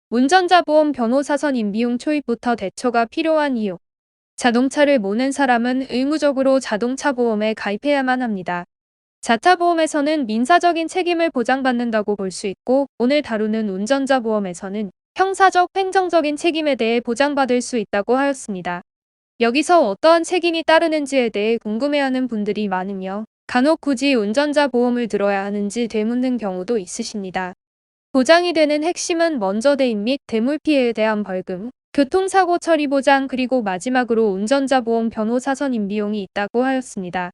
운전자 보험 변호사 선임 비용 초입부터 대처가 필요한 이유. 자동차를 모는 사람은 의무적으로 자동차 보험에 가입해야만 합니다. 자차 보험에서는 민사적인 책임을 보장받는다고 볼 수 있고, 오늘 다루는 운전자 보험에서는 형사적, 행정적인 책임에 대해 보장받을 수 있다고 하였습니다. 여기서 어떠한 책임이 따르는지에 대해 궁금해하는 분들이 많으며, 간혹 굳이 운전자 보험을 들어야 하는지 되묻는 경우도 있으십니다. 보장이 되는 핵심은 먼저 대인 및 대물 피해에 대한 벌금, 교통사고 처리 보장, 그리고 마지막으로 운전자 보험 변호사 선임 비용이 있다고 하였습니다.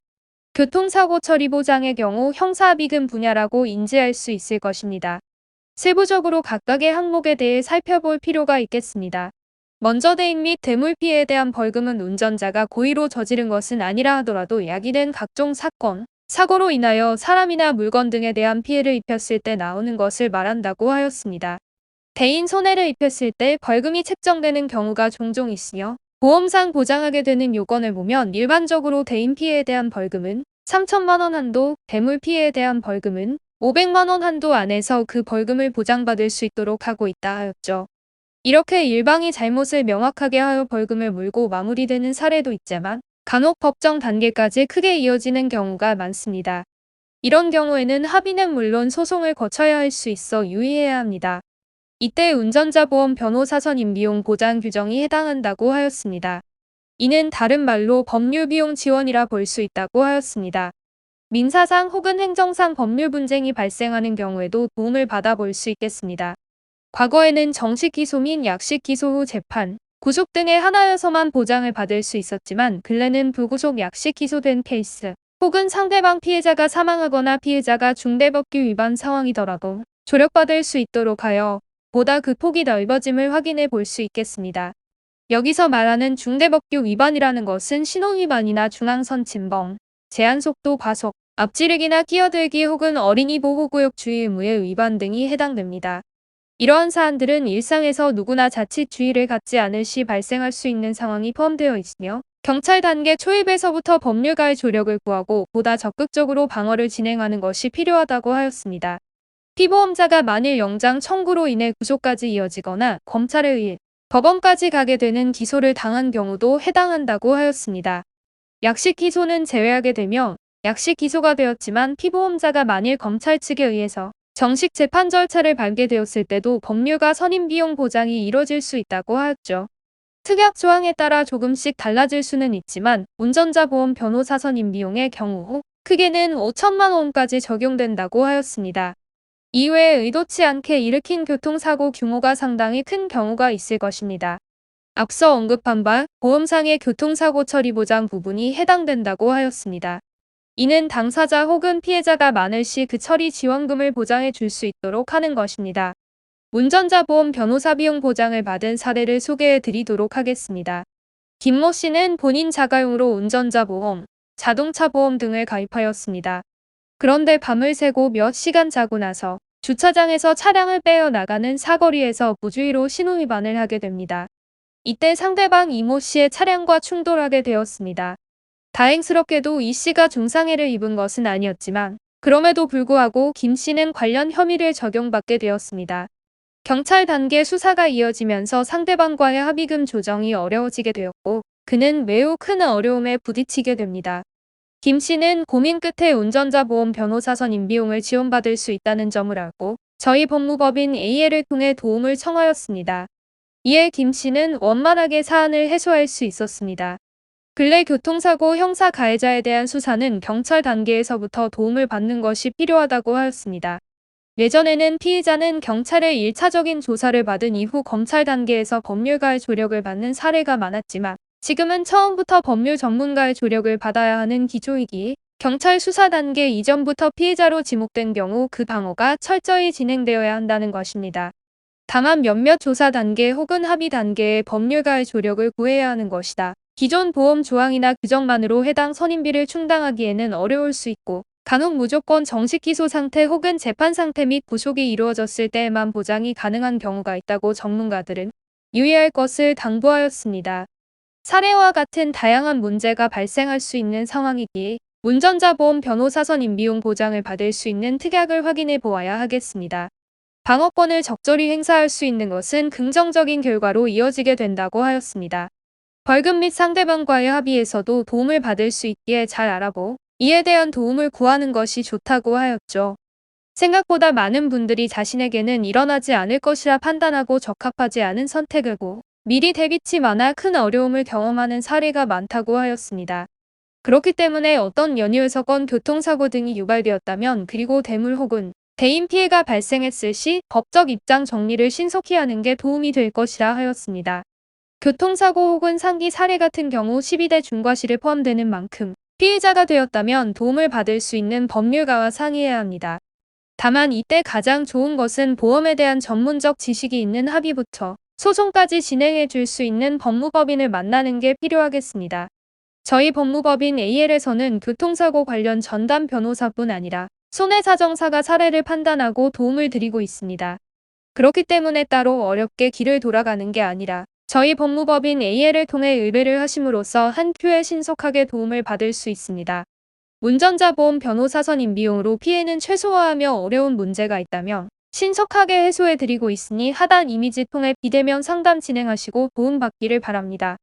교통사고 처리 보장의 경우 형사합의금 분야라고 인지할 수 있을 것입니다. 세부적으로 각각의 항목에 대해 살펴볼 필요가 있겠습니다. 먼저 대인 및 대물 피해에 대한 벌금은 운전자가 고의로 저지른 것은 아니라 하더라도 야기된 각종 사건, 사고로 인하여 사람이나 물건 등에 대한 피해를 입혔을 때 나오는 것을 말한다고 하였습니다. 대인 손해를 입혔을 때 벌금이 책정되는 경우가 종종 있으며, 보험상 보장하게 되는 요건을 보면 일반적으로 대인 피해에 대한 벌금은 3천만 원 한도, 대물 피해에 대한 벌금은 500만 원 한도 안에서 그 벌금을 보장받을 수 있도록 하고 있다 하였죠. 이렇게 일방이 잘못을 명확하게 하여 벌금을 물고 마무리되는 사례도 있지만, 간혹 법정 단계까지 크게 이어지는 경우가 많습니다. 이런 경우에는 합의는 물론 소송을 거쳐야 할 수 있어 유의해야 합니다. 이때 운전자 보험 변호사 선임 비용 보장 규정이 해당한다고 하였습니다. 이는 다른 말로 법률 비용 지원이라 볼 수 있다고 하였습니다. 민사상 혹은 행정상 법률 분쟁이 발생하는 경우에도 도움을 받아볼 수 있겠습니다. 과거에는 정식 기소 및 약식 기소 후 재판, 구속 등의 하나여서만 보장을 받을 수 있었지만, 근래는 불구속 약식 기소된 케이스, 혹은 상대방 피해자가 사망하거나 피해자가 중대법규 위반 상황이더라도 조력받을 수 있도록 하여 보다 그 폭이 넓어짐을 확인해 볼 수 있겠습니다. 여기서 말하는 중대법규 위반이라는 것은 신호위반이나 중앙선 침범, 제한속도 과속, 앞지르기나 끼어들기 혹은 어린이 보호구역 주의 의무의 위반 등이 해당됩니다. 이러한 사안들은 일상에서 누구나 자칫 주의를 갖지 않을 시 발생할 수 있는 상황이 포함되어 있으며, 경찰 단계 초입에서부터 법률가의 조력을 구하고 보다 적극적으로 방어를 진행하는 것이 필요하다고 하였습니다. 피보험자가 만일 영장 청구로 인해 구속까지 이어지거나 검찰에 의해 법원까지 가게 되는 기소를 당한 경우도 해당한다고 하였습니다. 약식 기소는 제외하게 되며, 약식 기소가 되었지만 피보험자가 만일 검찰 측에 의해서 정식 재판 절차를 밟게 되었을 때도 법률가 선임 비용 보장이 이뤄질 수 있다고 하였죠. 특약 조항에 따라 조금씩 달라질 수는 있지만, 운전자 보험 변호사 선임 비용의 경우 크게는 5천만 원까지 적용된다고 하였습니다. 이외에 의도치 않게 일으킨 교통사고 규모가 상당히 큰 경우가 있을 것입니다. 앞서 언급한 바 보험상의 교통사고 처리 보장 부분이 해당된다고 하였습니다. 이는 당사자 혹은 피해자가 많을 시 그 처리 지원금을 보장해 줄 수 있도록 하는 것입니다. 운전자 보험 변호사 비용 보장을 받은 사례를 소개해 드리도록 하겠습니다. 김모 씨는 본인 자가용으로 운전자 보험, 자동차 보험 등을 가입하였습니다. 그런데 밤을 새고 몇 시간 자고 나서 주차장에서 차량을 빼어 나가는 사거리에서 무주의로 신호위반을 하게 됩니다. 이때 상대방 이모 씨의 차량과 충돌하게 되었습니다. 다행스럽게도 이 씨가 중상해를 입은 것은 아니었지만, 그럼에도 불구하고 김 씨는 관련 혐의를 적용받게 되었습니다. 경찰 단계 수사가 이어지면서 상대방과의 합의금 조정이 어려워지게 되었고, 그는 매우 큰 어려움에 부딪히게 됩니다. 김 씨는 고민 끝에 운전자 보험 변호사 선임 비용을 지원받을 수 있다는 점을 알고 저희 법무법인 AL을 통해 도움을 청하였습니다. 이에 김 씨는 원만하게 사안을 해소할 수 있었습니다. 근래 교통사고 형사 가해자에 대한 수사는 경찰 단계에서부터 도움을 받는 것이 필요하다고 하였습니다. 예전에는 피의자는 경찰의 1차적인 조사를 받은 이후 검찰 단계에서 법률가의 조력을 받는 사례가 많았지만, 지금은 처음부터 법률 전문가의 조력을 받아야 하는 기조이기에 경찰 수사 단계 이전부터 피해자로 지목된 경우 그 방어가 철저히 진행되어야 한다는 것입니다. 다만 몇몇 조사 단계 혹은 합의 단계에 법률가의 조력을 구해야 하는 것이다. 기존 보험 조항이나 규정만으로 해당 선임비를 충당하기에는 어려울 수 있고, 간혹 무조건 정식 기소 상태 혹은 재판 상태 및 구속이 이루어졌을 때에만 보장이 가능한 경우가 있다고 전문가들은 유의할 것을 당부하였습니다. 사례와 같은 다양한 문제가 발생할 수 있는 상황이기에 운전자 보험 변호사 선임 비용 보장을 받을 수 있는 특약을 확인해 보아야 하겠습니다. 방어권을 적절히 행사할 수 있는 것은 긍정적인 결과로 이어지게 된다고 하였습니다. 벌금 및 상대방과의 합의에서도 도움을 받을 수 있기에 잘 알아보 이에 대한 도움을 구하는 것이 좋다고 하였죠. 생각보다 많은 분들이 자신에게는 일어나지 않을 것이라 판단하고 적합하지 않은 선택을 하고 미리 대비치 않아 큰 어려움을 경험하는 사례가 많다고 하였습니다. 그렇기 때문에 어떤 연유에서 건 교통사고 등이 유발되었다면 그리고 대물 혹은 대인 피해가 발생했을 시 법적 입장 정리를 신속히 하는 게 도움이 될 것이라 하였습니다. 교통사고 혹은 상기 사례 같은 경우 12대 중과실에 포함되는 만큼 피해자가 되었다면 도움을 받을 수 있는 법률가와 상의해야 합니다. 다만 이때 가장 좋은 것은 보험에 대한 전문적 지식이 있는 합의부터 소송까지 진행해 줄 수 있는 법무법인을 만나는 게 필요하겠습니다. 저희 법무법인 AL에서는 교통사고 관련 전담 변호사뿐 아니라 손해사정사가 사례를 판단하고 도움을 드리고 있습니다. 그렇기 때문에 따로 어렵게 길을 돌아가는 게 아니라 저희 법무법인 AL을 통해 의뢰를 하심으로써 한 큐에 신속하게 도움을 받을 수 있습니다. 운전자 보험 변호사 선임 비용으로 피해는 최소화하며 어려운 문제가 있다면 신속하게 해소해 드리고 있으니 하단 이미지 통해 비대면 상담 진행하시고 도움받기를 바랍니다.